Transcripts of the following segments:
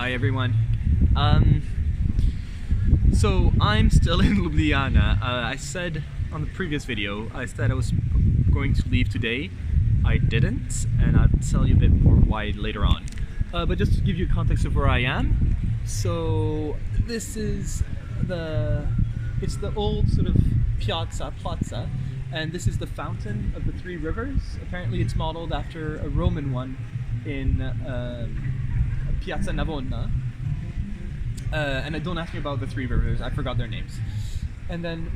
Hi everyone. So I'm still in Ljubljana. I said on the previous video, I said I was going to leave today. I didn't, and I'll tell you a bit more why later on. But just to give you context of where I am. So this is it's the old sort of plaza, and this is the fountain of the three rivers. Apparently it's modeled after a Roman one in Piazza Navona. And don't ask me about the three rivers, I forgot their names. And then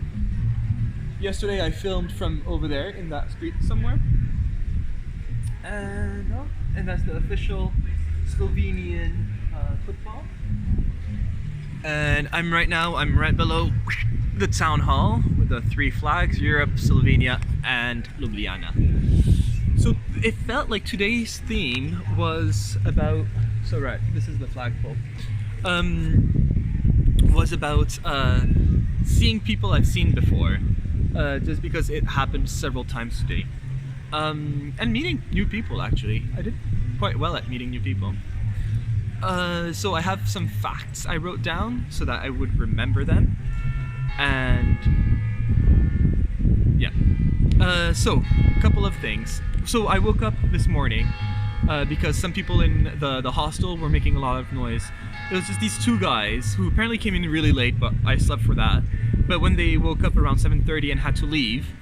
yesterday I filmed from over there in that street somewhere. And that's the official Slovenian football. And I'm right below the town hall with the three flags: Europe, Slovenia, and Ljubljana. So it felt like today's theme was about, this is the flagpole, was about seeing people I've seen before, just because it happened several times today. And meeting new people, actually. I did quite well at meeting new people. So I have some facts I wrote down so that I would remember them. And yeah. So, a couple of things. So I woke up this morning because some people in the hostel were making a lot of noise. It was just these two guys who apparently came in really late, but I slept for that. But when they woke up around 7:30 and had to leave,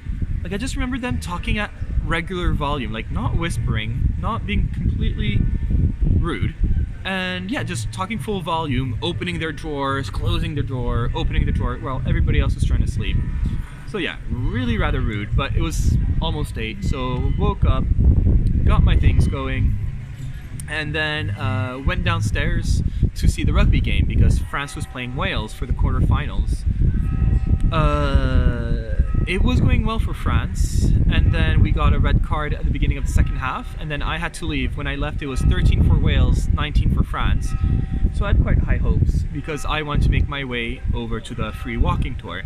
like I just remember them talking at regular volume, like not whispering, not being completely rude, and yeah, just talking full volume, opening their drawers, closing the drawer, opening the drawer, while everybody else was trying to sleep. So yeah, really rather rude, but it was almost 8, so woke up, got my things going, and then went downstairs to see the rugby game because France was playing Wales for the quarterfinals. It was going well for France, and then we got a red card at the beginning of the second half, and then I had to leave. When I left, it was 13 for Wales, 19 for France. So I had quite high hopes because I wanted to make my way over to the free walking tour.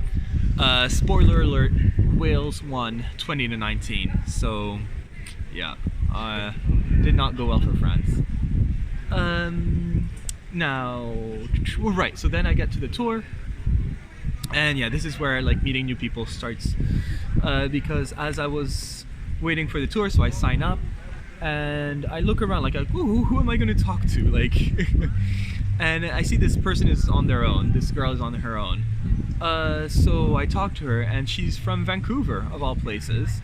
Spoiler alert, Wales won 20-19. So yeah, did not go well for France. So then I get to the tour. And yeah, this is where like meeting new people starts, because as I was waiting for the tour, so I sign up and I look around like, who am I going to talk to? Like, and I see this person is on their own. This girl is on her own. So I talk to her, and she's from Vancouver of all places.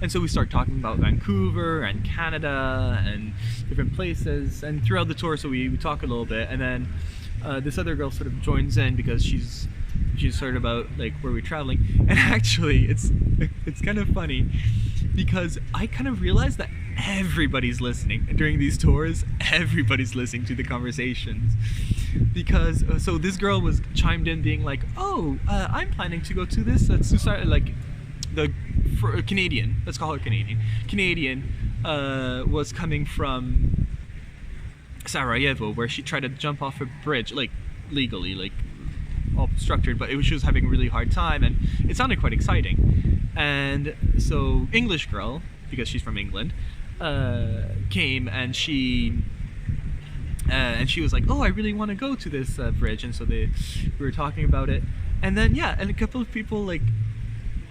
And so we start talking about Vancouver and Canada and different places. And throughout the tour, so we talk a little bit, and then this other girl sort of joins in because she's sort of about like where we're traveling. And actually it's kind of funny because I kind of realized that everybody's listening during these tours. Everybody's listening to the conversations because so this girl was chimed in being like, I'm planning to go to this like for Canadian, let's call her Canadian was coming from Sarajevo, where she tried to jump off a bridge, like legally, like all structured, but she was having a really hard time, and it sounded quite exciting. And so English girl, because she's from England, came, and she was like, I really want to go to this bridge. And so we were talking about it, and then and a couple of people like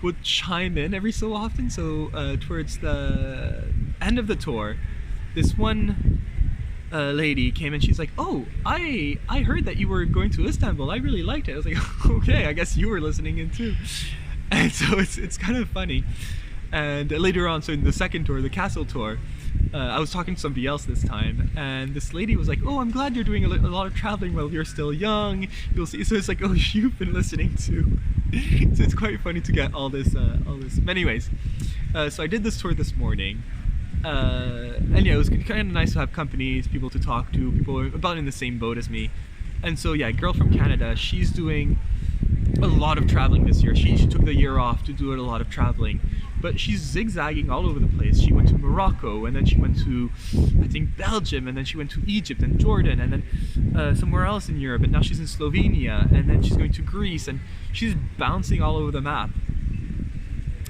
would chime in every so often. So towards the end of the tour, this one lady came, and she's like, I heard that you were going to Istanbul. I really liked it. I was like, okay, I guess you were listening in too. And so it's kind of funny. And later on, so in the second tour, the castle tour, I was talking to somebody else this time, and this lady was like, I'm glad you're doing a lot of traveling while you're still young. You'll see. So it's like, you've been listening too. So it's quite funny to get all this. But anyways, so I did this tour this morning. And yeah, it was kind of nice to have companies, people to talk to, people about in the same boat as me. And so yeah, girl from Canada, she's doing a lot of traveling this year. She took the year off to do a lot of traveling, but she's zigzagging all over the place. She went to Morocco, and then she went to, I think, Belgium, and then she went to Egypt and Jordan, and then somewhere else in Europe, and now she's in Slovenia, and then she's going to Greece, and she's bouncing all over the map.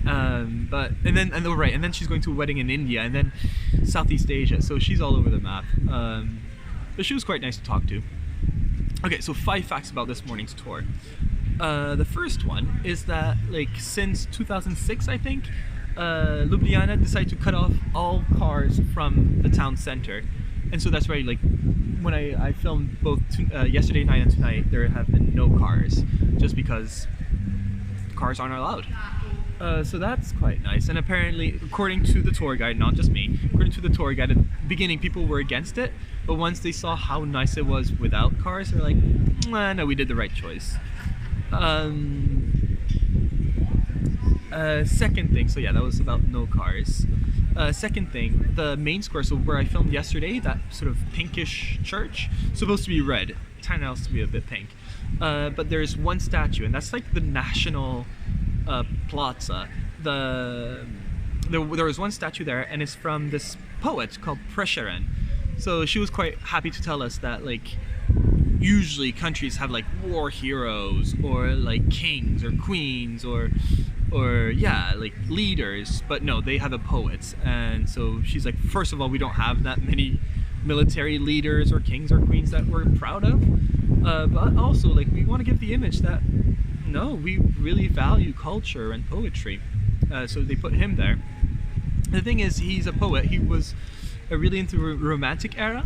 And then she's going to a wedding in India, and then Southeast Asia. So she's all over the map. but she was quite nice to talk to. Okay, so 5 facts about this morning's tour. The first one is that, like, since 2006, I think, Ljubljana decided to cut off all cars from the town center, and so that's why, like, when I filmed both yesterday night and tonight, there have been no cars, just because cars aren't allowed. So that's quite nice. And apparently, according to the tour guide, not just me, according to the tour guide, at the beginning people were against it, but once they saw how nice it was without cars, they're like, no, we did the right choice. Second thing, so yeah, that was about no cars. Second thing, the main square, so where I filmed yesterday, that sort of pinkish church, supposed to be red, kind of else to be a bit pink. But there's one statue, and that's like the national plaza. There was one statue there, and it's from this poet called Prešeren. So she was quite happy to tell us that, like, usually countries have like war heroes or like kings or queens or yeah, like leaders, but no, they have a poet. And so she's like, first of all, we don't have that many military leaders or kings or queens that we're proud of, but also, like, we want to give the image that no, we really value culture and poetry. So they put him there. The thing is, he's a poet. He was really into romantic era,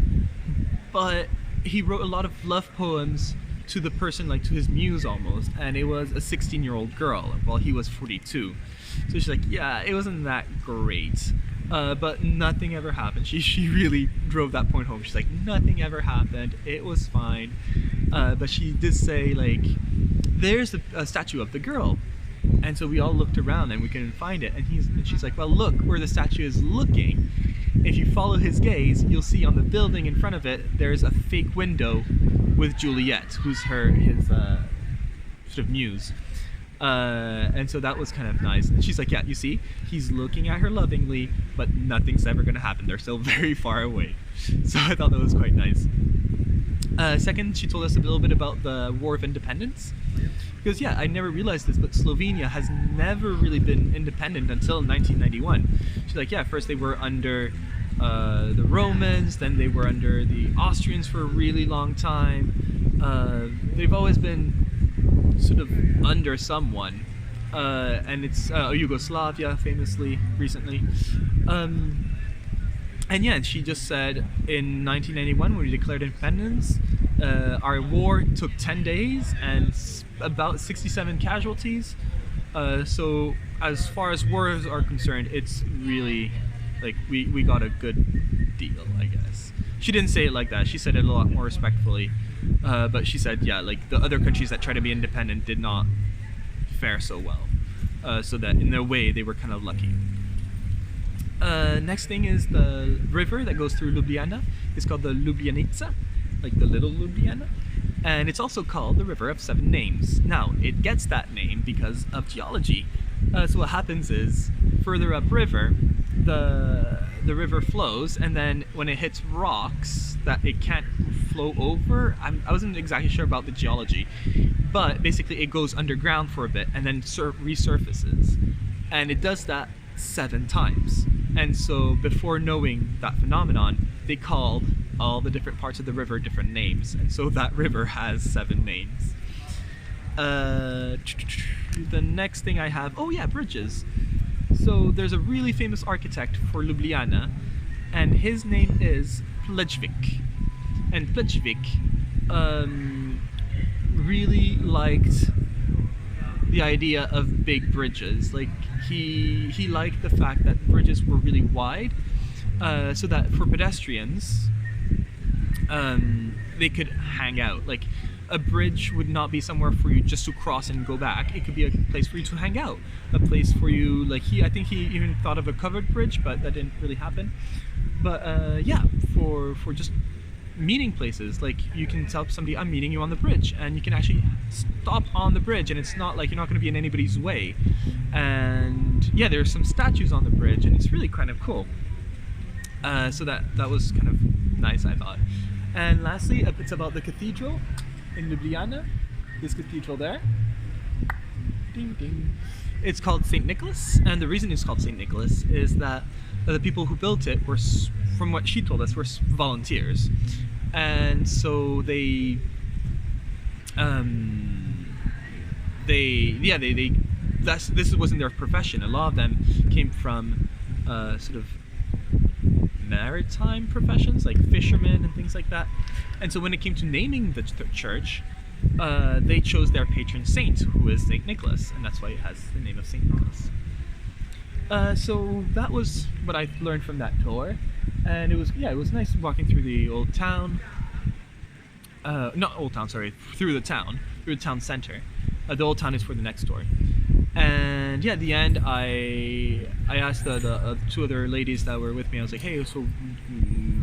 but he wrote a lot of love poems to the person, like to his muse almost, and it was a 16-year-old girl while he was 42. So she's like, yeah, it wasn't that great, but nothing ever happened. She really drove that point home. She's like, nothing ever happened, it was fine. But she did say, like, there's a statue of the girl. And so we all looked around and we couldn't find it, and she's like, well, look where the statue is looking. If you follow his gaze, you'll see on the building in front of it, there's a fake window with Juliet, who's his sort of muse. And so that was kind of nice. And she's like, yeah, you see, he's looking at her lovingly, but nothing's ever going to happen. They're still very far away. So I thought that was quite nice. Second, she told us a little bit about the War of Independence. Because, yeah, I never realized this, but Slovenia has never really been independent until 1991. She's like, yeah, first they were under the Romans, then they were under the Austrians for a really long time. They've always been sort of under someone. And it's Yugoslavia, famously, recently. And yeah, she just said in 1991, when we declared independence, our war took 10 days and about 67 casualties. So as far as wars are concerned, it's really, like, we got a good deal, I guess. She didn't say it like that. She said it a lot more respectfully. But she said, yeah, like, the other countries that try to be independent did not fare so well. So that in a way, they were kind of lucky. Next thing is the river that goes through Ljubljana. It's called the Ljubljanica, like the little Ljubljana. And it's also called the River of Seven Names. Now, it gets that name because of geology. So what happens is, further upriver, the river flows, and then when it hits rocks that it can't flow over, I wasn't exactly sure about the geology, but basically it goes underground for a bit and then resurfaces. And it does that 7 times. And so before knowing that phenomenon, they called all the different parts of the river different names. And so that river has 7 names. The next thing I have, oh yeah, bridges. So there's a really famous architect for Ljubljana, and his name is Plečvik. And Plečvik really liked the idea of big bridges. Like, he liked the fact that bridges were really wide, so that for pedestrians, they could hang out. Like, a bridge would not be somewhere for you just to cross and go back. It could be a place for you to hang out, a place for you, like, I think he even thought of a covered bridge, but that didn't really happen. But yeah, for just meeting places, like, you can tell somebody, I'm meeting you on the bridge, and you can actually stop on the bridge, and it's not like you're not going to be in anybody's way. And yeah, there's some statues on the bridge, and it's really kind of cool. So that was kind of nice, I thought. And lastly, it's about the cathedral in Ljubljana. This cathedral there. Ding ding. It's called St. Nicholas, and the reason it's called St. Nicholas is that the people who built it were, from what she told us, were volunteers. and so they this wasn't their profession. A lot of them came from sort of maritime professions like fishermen and things like that. And so when it came to naming the church, they chose their patron saint, who is Saint Nicholas, and that's why it has the name of Saint Nicholas. So that was what I learned from that tour, and it was nice walking through the old town. Not old town, sorry, through the town center. The old town is for the next door. And yeah, at the end, I asked the two other ladies that were with me. I was like, hey, so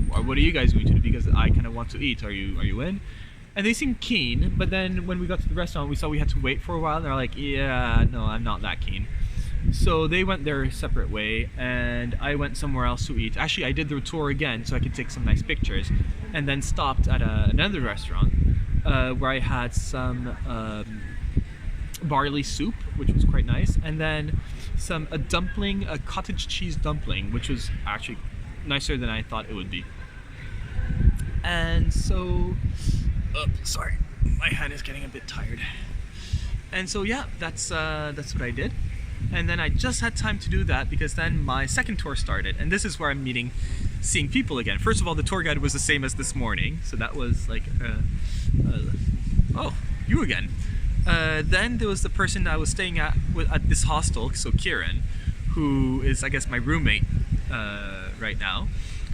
what are you guys going to do? Because I kind of want to eat. Are you in? And they seemed keen. But then when we got to the restaurant, we saw we had to wait for a while. And they're like, yeah, no, I'm not that keen. So they went their separate way, and I went somewhere else to eat. Actually, I did the tour again so I could take some nice pictures, and then stopped at another restaurant where I had some barley soup, which was quite nice, and then a cottage cheese dumpling, which was actually nicer than I thought it would be. And so, sorry, my hand is getting a bit tired. And so yeah, that's what I did. And then I just had time to do that because then my second tour started, and this is where I'm seeing people again. First of all, the tour guide was the same as this morning, so that was like, oh, you again. Then there was the person I was staying at this hostel, so Kieran, who is, I guess, my roommate right now.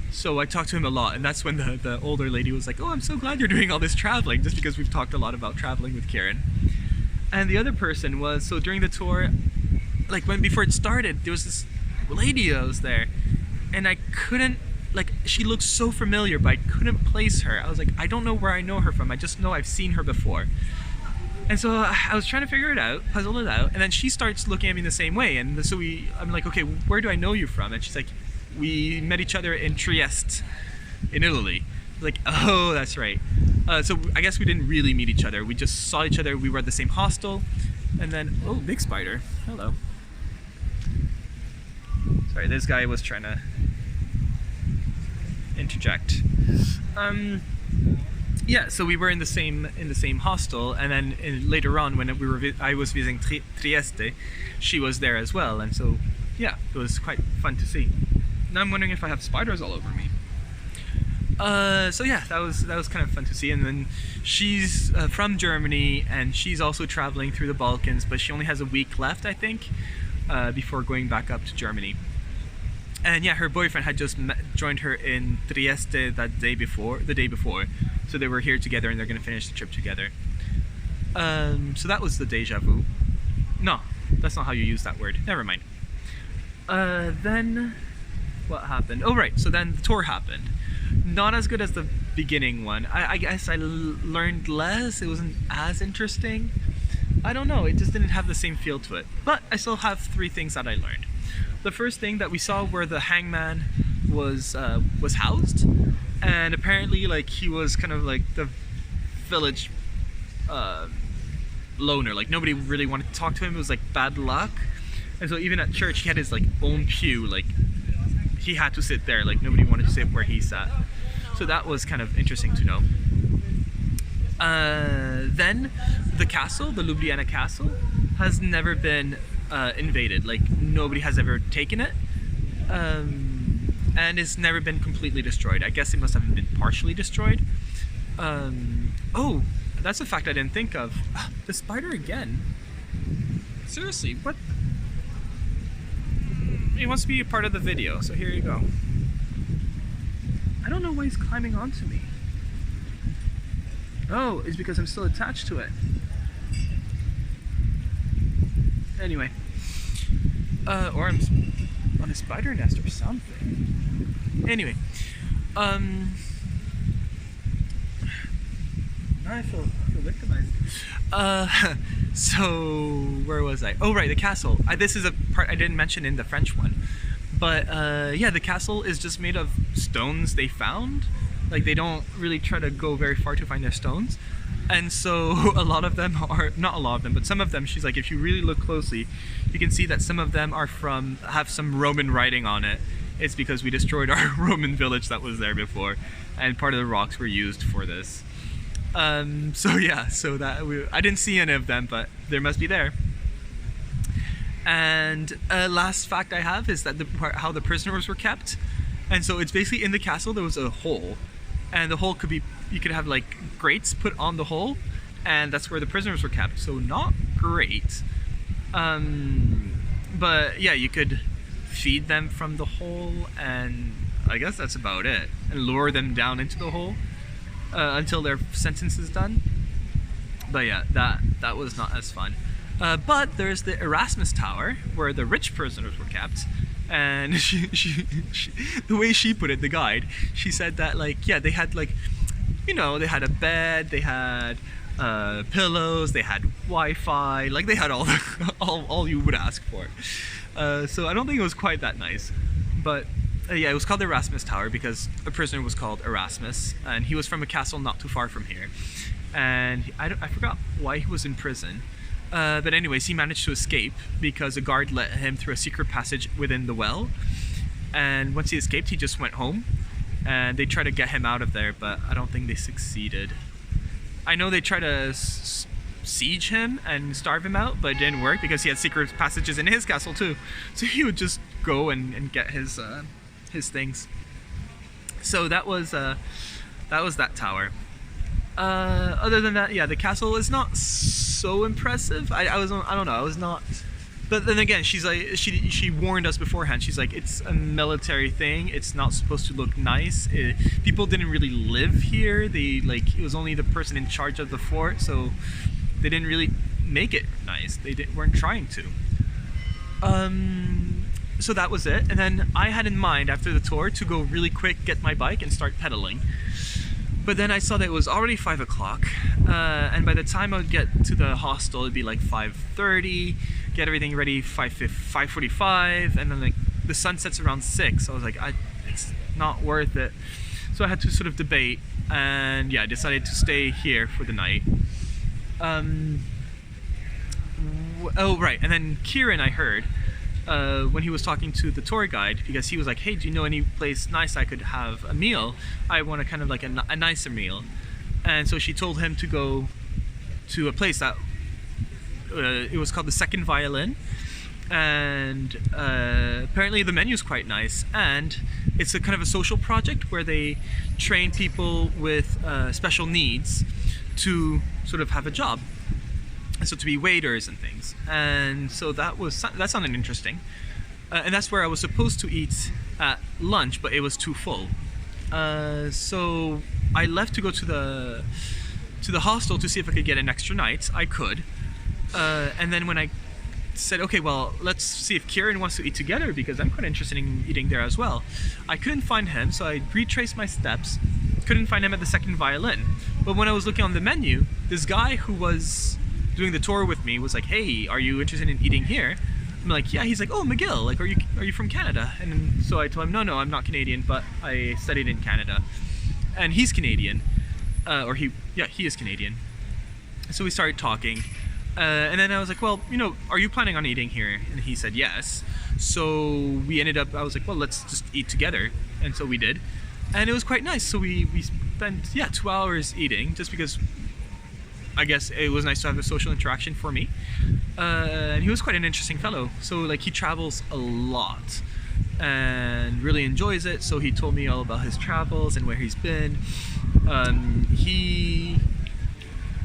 So I talked to him a lot, and that's when the older lady was like, oh, I'm so glad you're doing all this traveling, just because we've talked a lot about traveling with Kieran. And the other person was, so during the tour, like before it started, there was this lady that was there, and I couldn't, like, she looked so familiar, but I couldn't place her. I was like, I don't know where I know her from, I just know I've seen her before. And so I was trying to figure it out, puzzle it out, and then she starts looking at me the same way, and so I'm like, okay, where do I know you from? And she's like, we met each other in Trieste, in Italy. Like, oh, that's right. So I guess we didn't really meet each other. We just saw each other, we were at the same hostel, and then, oh, big spider, hello. Sorry, this guy was trying to interject. Yeah, so we were in the same hostel, and then later on when I was visiting Trieste, she was there as well, and so yeah, it was quite fun to see. Now I'm wondering if I have spiders all over me. So yeah, that was kind of fun to see. And then she's from Germany, and she's also traveling through the Balkans, but she only has a week left, I think, before going back up to Germany. And yeah, her boyfriend had just joined her in Trieste the day before. So they were here together, and they're going to finish the trip together. So that was the deja vu. No, that's not how you use that word. Never mind. Then what happened? Oh right, so then the tour happened. Not as good as the beginning one. I guess I learned less. It wasn't as interesting. I don't know, it just didn't have the same feel to it. But I still have 3 things that I learned. The first thing that we saw where the hangman was housed, and apparently like he was kind of like the village loner, like nobody really wanted to talk to him. It was like bad luck, and so even at church he had his like own pew, like he had to sit there, like nobody wanted to sit where he sat. So that was kind of interesting to know. Then the castle, the Ljubljana castle, has never been invaded. Like nobody has ever taken it, and it's never been completely destroyed. I guess it must have been partially destroyed. Oh, that's a fact I didn't think of. The spider again. Seriously, what? He wants to be a part of the video, so here you go. I don't know why he's climbing onto me. Oh, it's because I'm still attached to it. Anyway. Or I'm on a spider nest or something. Anyway. Now I feel victimized. So where was I? Oh right, the castle. This is a part I didn't mention in the French one. But yeah, the castle is just made of stones they found. Like they don't really try to go very far to find their stones. And so a lot of them are, not a lot of them, but some of them, she's like, if you really look closely, you can see that some of them are have some Roman writing on it it's because we destroyed our Roman village that was there before, and part of the rocks were used for this. So yeah, so that I didn't see any of them, but there must be there. And last fact I have is that how the prisoners were kept. And so it's basically in the castle there was a hole, and the hole could be, you could have like grates put on the hole, and that's where the prisoners were kept. So not great, but yeah, you could feed them from the hole, and I guess that's about it, and lure them down into the hole until their sentence is done. But yeah, that was not as fun. But there's the Erasmus Tower where the rich prisoners were kept. And she, the way she put it, the guide, she said that like, yeah, they had like, you know, they had a bed, they had pillows, they had Wi-Fi, like they had all you would ask for. So I don't think it was quite that nice, but yeah, it was called the Erasmus Tower because a prisoner was called Erasmus, and he was from a castle not too far from here. And I forgot why he was in prison. But anyways, he managed to escape because a guard let him through a secret passage within the well. And once he escaped, he just went home. And they tried to get him out of there, but I don't think they succeeded. I know they tried to siege him and starve him out, but it didn't work because he had secret passages in his castle too. So he would just go and get his things. So that was that tower. Other than that, yeah, the castle is not so impressive. I don't know, I was not. But then again, she's like, she warned us beforehand. She's like, it's a military thing. It's not supposed to look nice. People didn't really live here. It was only the person in charge of the fort, so they didn't really make it nice. Weren't trying to. So that was it. And then I had in mind after the tour to go really quick, get my bike, and start pedaling. But then I saw that it was already 5 o'clock, and by the time I would get to the hostel, it'd be like 5:30, get everything ready 5:45, and then like the sun sets around 6. So I was like, it's not worth it. So I had to sort of debate, and yeah, I decided to stay here for the night. Oh right, and then Kieran, I heard, when he was talking to the tour guide, because he was like, hey, do you know any place nice I could have a meal? I want a kind of like a nicer meal. And so she told him to go to a place that it was called the Second Violin, and apparently the menu's quite nice, and it's a kind of a social project where they train people with special needs to sort of have a job. So to be waiters and things. And so that sounded interesting. And that's where I was supposed to eat at lunch, but it was too full. So I left to go to the hostel to see if I could get an extra night. I could. And then when I said, okay, well, let's see if Kieran wants to eat together because I'm quite interested in eating there as well. I couldn't find him, so I retraced my steps. Couldn't find him at the Second Violin. But when I was looking on the menu, this guy who was doing the tour with me was like, hey, are you interested in eating here? I'm like, yeah. He's like, oh, McGill, like, are you from Canada? And so I told him, no, I'm not Canadian, but I studied in Canada. And he's Canadian, he is Canadian. So we started talking, and then I was like, well, are you planning on eating here? And he said yes. So we ended up, I was like, well, let's just eat together. And so we did, and it was quite nice. So we spent 2 hours eating, just because I guess it was nice to have a social interaction for me. And he was quite an interesting fellow. So like, he travels a lot and really enjoys it. So he told me all about his travels and where he's been.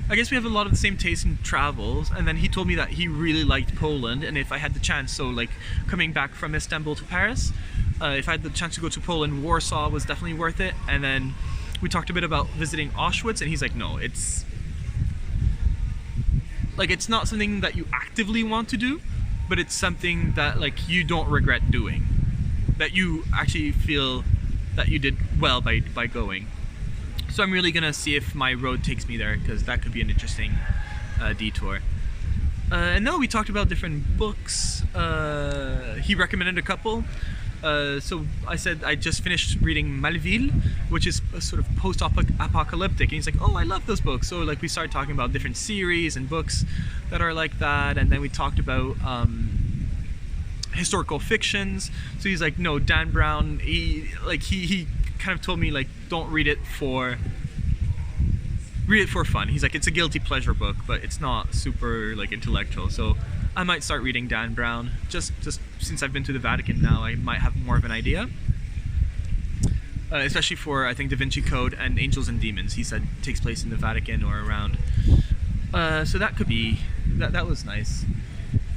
I guess we have a lot of the same taste in travels. And then he told me that he really liked Poland, and if I had the chance, so like coming back from Istanbul to Paris, if I had the chance to go to Poland, Warsaw was definitely worth it. And then we talked a bit about visiting Auschwitz, and he's like, no, it's not something that you actively want to do, but it's something that like you don't regret doing, that you actually feel that you did well by going. So I'm really gonna see if my road takes me there, because that could be an interesting detour. And then we talked about different books. He recommended a couple. So I said I just finished reading Malville, which is a sort of post-apocalyptic, and he's like, oh, I love those books. So like we started talking about different series and books that are like that, and then we talked about historical fictions. So he's like, no, Dan Brown, he kind of told me like, don't read it for fun. He's like, it's a guilty pleasure book, but it's not super like intellectual. So I might start reading Dan Brown. Just since I've been to the Vatican now, I might have more of an idea. Especially for, I think, Da Vinci Code and Angels and Demons. He said takes place in the Vatican or around. So that could be, that was nice.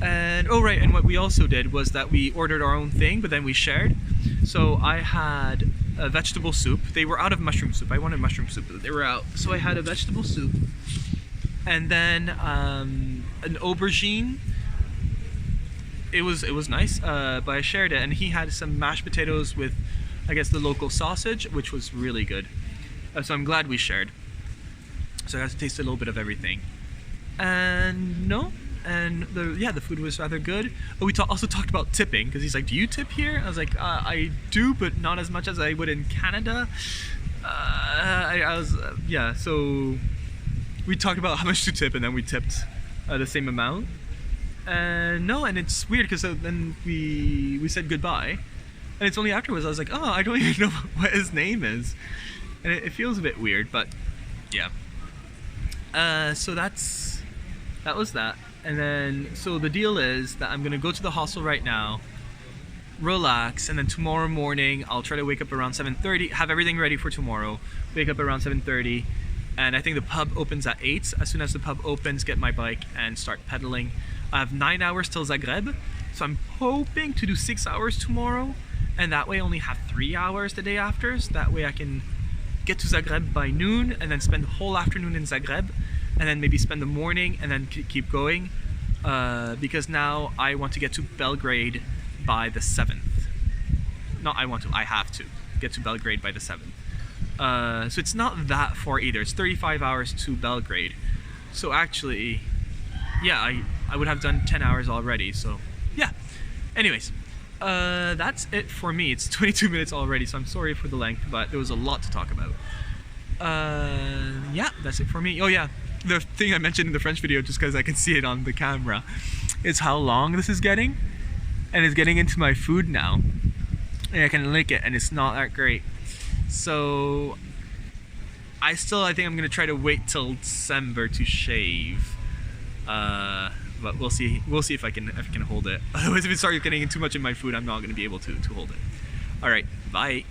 And oh right, and what we also did was that we ordered our own thing, but then we shared. So I had a vegetable soup. They were out of mushroom soup. I wanted mushroom soup, but they were out. So I had a vegetable soup, and then an aubergine. It was nice, but I shared it, and he had some mashed potatoes with, I guess, the local sausage, which was really good. So I'm glad we shared. So I got to taste a little bit of everything. And the food was rather good. But we also talked about tipping, because he's like, do you tip here? I was like, I do, but not as much as I would in Canada. So we talked about how much to tip, and then we tipped the same amount. And it's weird, because then we said goodbye, and it's only afterwards I was like, oh, I don't even know what his name is, and it feels a bit weird, but yeah. So that was that. And then, so the deal is that I'm gonna go to the hostel right now, relax, and then tomorrow morning I'll try to wake up around 7:30, have everything ready for tomorrow, wake up around 7:30, and I think the pub opens at 8. As soon as the pub opens, get my bike and start pedaling. I have 9 hours till Zagreb, so I'm hoping to do 6 hours tomorrow, and that way only have 3 hours the day after, so that way I can get to Zagreb by noon, and then spend the whole afternoon in Zagreb, and then maybe spend the morning, and then keep going, because now I want to get to Belgrade by the 7th. Not I want to, I have to get to Belgrade by the 7th. So it's not that far either. It's 35 hours to Belgrade. So actually, yeah, I would have done 10 hours already, so yeah. Anyways, that's it for me. It's 22 minutes already, so I'm sorry for the length, but there was a lot to talk about. Yeah, that's it for me. Oh yeah, the thing I mentioned in the French video, just because I can see it on the camera, is how long this is getting, and it's getting into my food now, and I can lick it, and it's not that great. So I think I'm gonna try to wait till December to shave, but we'll see if I can hold it. Otherwise, if it starts getting too much in my food, I'm not gonna be able to hold it. All right, bye.